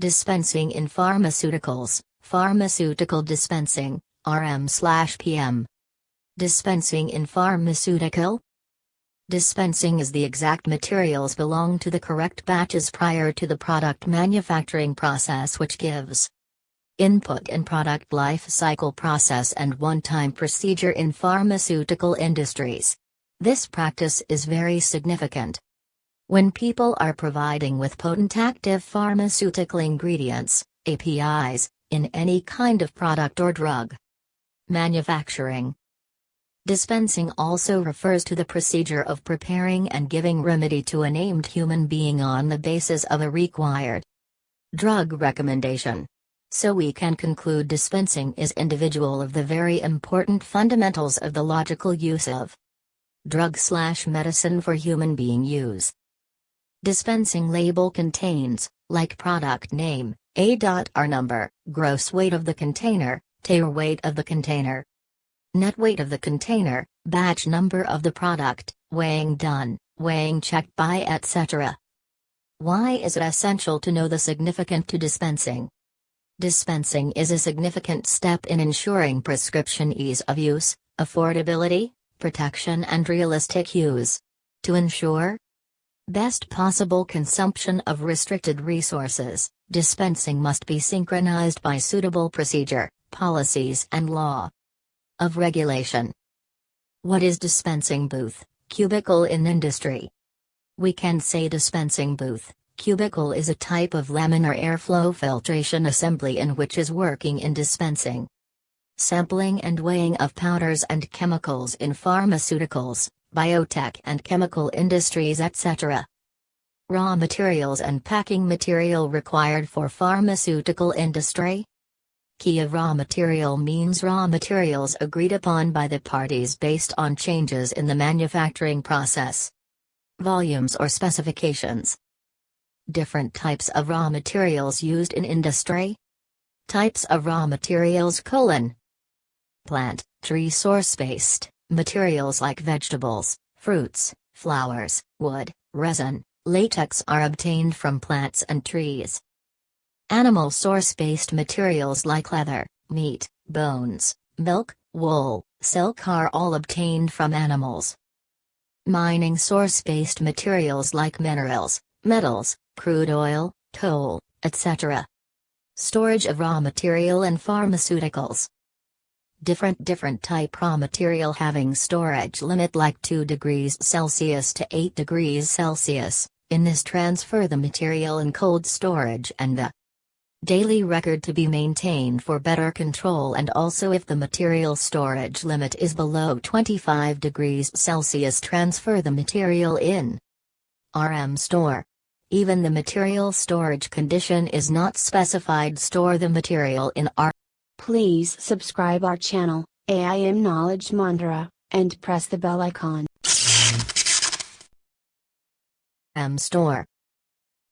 Dispensing in Pharmaceuticals, Pharmaceutical Dispensing, RM/PM. Dispensing in Pharmaceutical. Dispensing is the exact materials belong to the correct batches prior to the product manufacturing process, which gives input in product life cycle process and one-time procedure in pharmaceutical industries. This practice is very significant when people are providing with potent active pharmaceutical ingredients, APIs, in any kind of product or drug manufacturing. Dispensing also refers to the procedure of preparing and giving remedy to a named human being on the basis of a required drug recommendation. So we can conclude dispensing is individual of the very important fundamentals of the logical use of drug/medicine for human being use. Dispensing label contains, like product name, A.R number, gross weight of the container, tare weight of the container, net weight of the container, batch number of the product, weighing done, weighing checked by, etc. Why is it essential to know the significant to dispensing? Dispensing is a significant step in ensuring prescription ease of use, affordability, protection and realistic use. To ensure best possible consumption of restricted resources, dispensing must be synchronized by suitable procedure, policies and law of regulation. What is dispensing booth, cubicle in industry? We can say dispensing booth, cubicle is a type of laminar airflow filtration assembly in which is working in dispensing, sampling and weighing of powders and chemicals in pharmaceuticals, biotech and chemical industries, etc. Raw materials and packing material required for pharmaceutical industry. Key of raw material means raw materials agreed upon by the parties based on changes in the manufacturing process, volumes or specifications. Different types of raw materials used in industry. Types of raw materials: plant, tree source-based materials like vegetables, fruits, flowers, wood, resin, latex are obtained from plants and trees. Animal source-based materials like leather, meat, bones, milk, wool, silk are all obtained from animals. Mining source-based materials like minerals, metals, crude oil, coal, etc. Storage of raw material in pharmaceuticals. Different type raw material having storage limit like 2 degrees Celsius to 8 degrees Celsius. In this transfer the material in cold storage and the daily record to be maintained for better control, and also if the material storage limit is below 25 degrees Celsius transfer the material in RM store. Even the material storage condition is not specified, store the material in R. Please subscribe our channel, AIM Knowledge Mantra, and press the bell icon. RM store.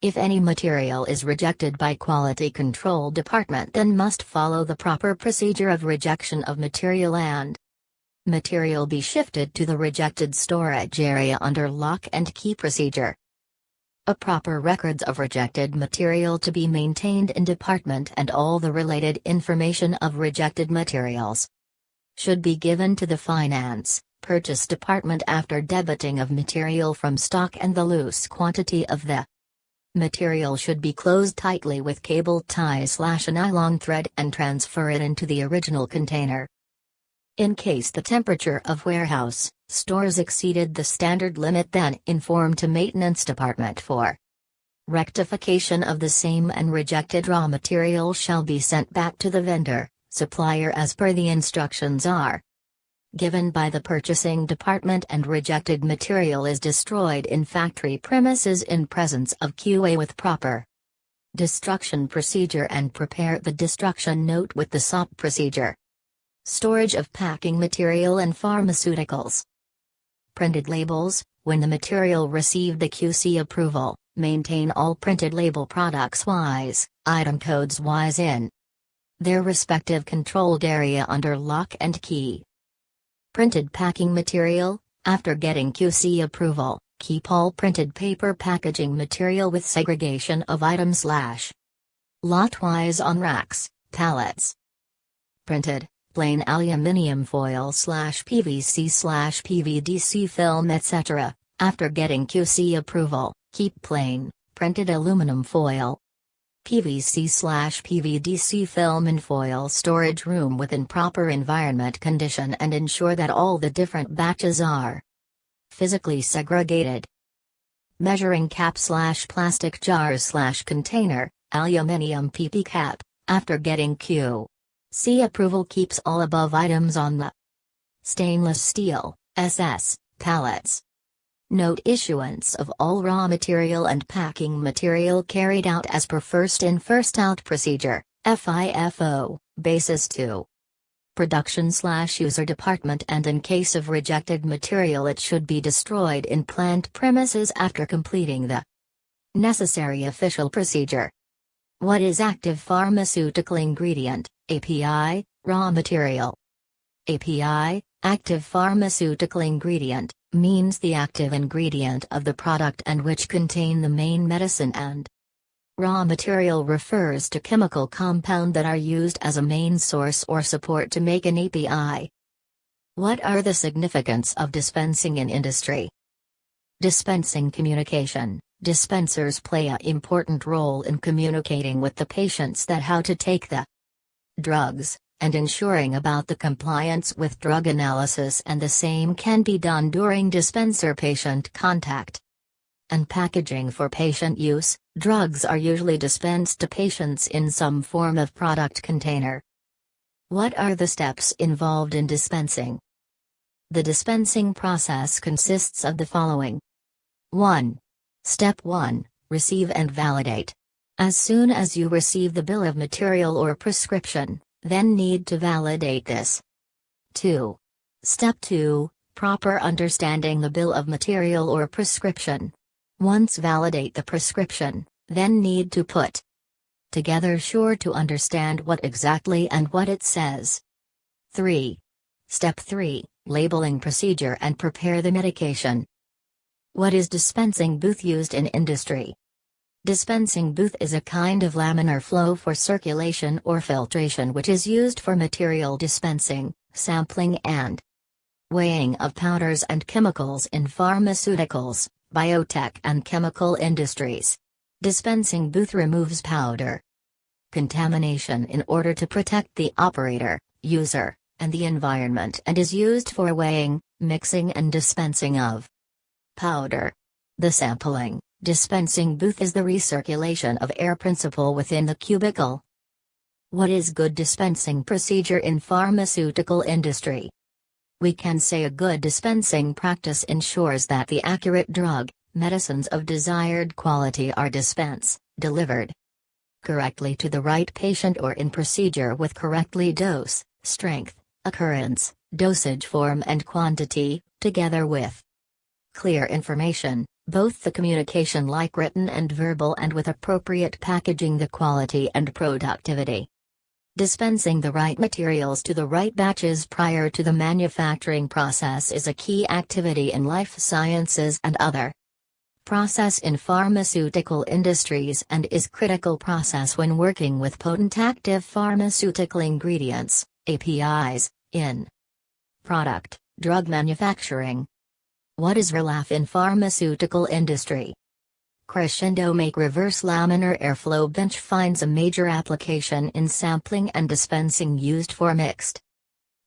If any material is rejected by Quality Control Department, then must follow the proper procedure of rejection of material and material be shifted to the rejected storage area under lock and key procedure. A proper records of rejected material to be maintained in department, and all the related information of rejected materials should be given to the Finance, Purchase Department after debiting of material from stock, and the loose quantity of the material should be closed tightly with cable tie/a nylon thread and transfer it into the original container. In case the temperature of warehouse, stores exceeded the standard limit, then inform to Maintenance Department for rectification of the same, and rejected raw material shall be sent back to the vendor, supplier as per the instructions are given by the Purchasing Department, and rejected material is destroyed in factory premises in presence of QA with proper destruction procedure, and prepare the destruction note with the SOP procedure. Storage of packing material and pharmaceuticals. Printed labels. When the material received the QC approval, maintain all printed label products wise, item codes wise in their respective controlled area under lock and key. Printed packing material. After getting QC approval, keep all printed paper packaging material with segregation of items Lot-wise on racks, pallets. Printed, plain aluminium foil/PVC/PVDC film etc. After getting QC approval, keep plain, printed aluminum foil. PVC/PVDC film in foil storage room within proper environment condition and ensure that all the different batches are physically segregated. Measuring cap/plastic jars/container, aluminium PP cap, after getting QC approval keeps all above items on the stainless steel, SS, pallets. Note issuance of all raw material and packing material carried out as per first in first out procedure, FIFO, basis 2. Production/user department and in case of rejected material it should be destroyed in plant premises after completing the necessary official procedure. What is active pharmaceutical ingredient, API, raw material? API, active pharmaceutical ingredient, means the active ingredient of the product and which contain the main medicine, and raw material refers to chemical compound that are used as a main source or support to make an API. What are the significance of dispensing in industry? Dispensing communication. Dispensers play an important role in communicating with the patients that how to take the drugs, and ensuring about the compliance with drug analysis, and the same can be done during dispenser-patient contact. And packaging for patient use, drugs are usually dispensed to patients in some form of product container. What are the steps involved in dispensing? The dispensing process consists of the following. 1. Step 1. Receive and validate. As soon as you receive the bill of material or prescription, then need to validate this. 2. Step 2. Proper understanding the bill of material or prescription. Once validate the prescription, then need to put together sure to understand what exactly and what it says. 3. Step 3. Labeling procedure and prepare the medication. What is dispensing booth used in industry? Dispensing booth is a kind of laminar flow for circulation or filtration which is used for material dispensing, sampling and weighing of powders and chemicals in pharmaceuticals, biotech and chemical industries. Dispensing booth removes powder contamination in order to protect the operator, user, and the environment and is used for weighing, mixing and dispensing of powder. The sampling, dispensing booth is the recirculation of air principle within the cubicle. What is good dispensing procedure in pharmaceutical industry? We can say a good dispensing practice ensures that the accurate drug, medicines of desired quality are dispensed, delivered correctly to the right patient or in procedure with correctly dose, strength, occurrence, dosage form and quantity, together with clear information, both the communication like written and verbal and with appropriate packaging the quality and productivity. Dispensing the right materials to the right batches prior to the manufacturing process is a key activity in life sciences and other process in pharmaceutical industries and is critical process when working with potent active pharmaceutical ingredients, APIs, in product, drug manufacturing. What is RLAF in pharmaceutical industry? Crescendo make reverse laminar airflow bench finds a major application in sampling and dispensing used for mixed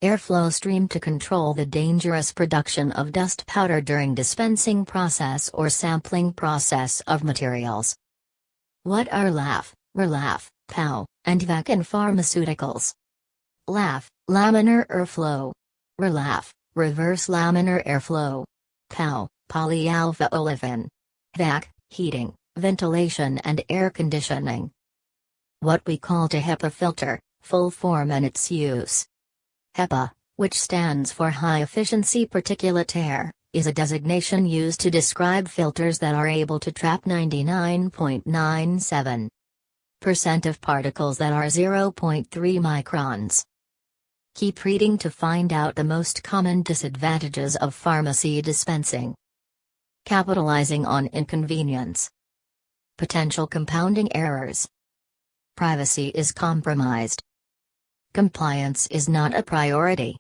airflow stream to control the dangerous production of dust powder during dispensing process or sampling process of materials. What are LAF, RLAF, POW, and VAC in pharmaceuticals? LAF, laminar airflow. RLAF, reverse laminar airflow. POW, polyalpha olefin. VAC, heating, ventilation and air conditioning. What we call to HEPA filter, full form and its use. HEPA, which stands for High Efficiency Particulate Air, is a designation used to describe filters that are able to trap 99.97% of particles that are 0.3 microns. Keep reading to find out the most common disadvantages of pharmacy dispensing. Capitalizing on inconvenience. Potential compounding errors. Privacy is compromised. Compliance is not a priority.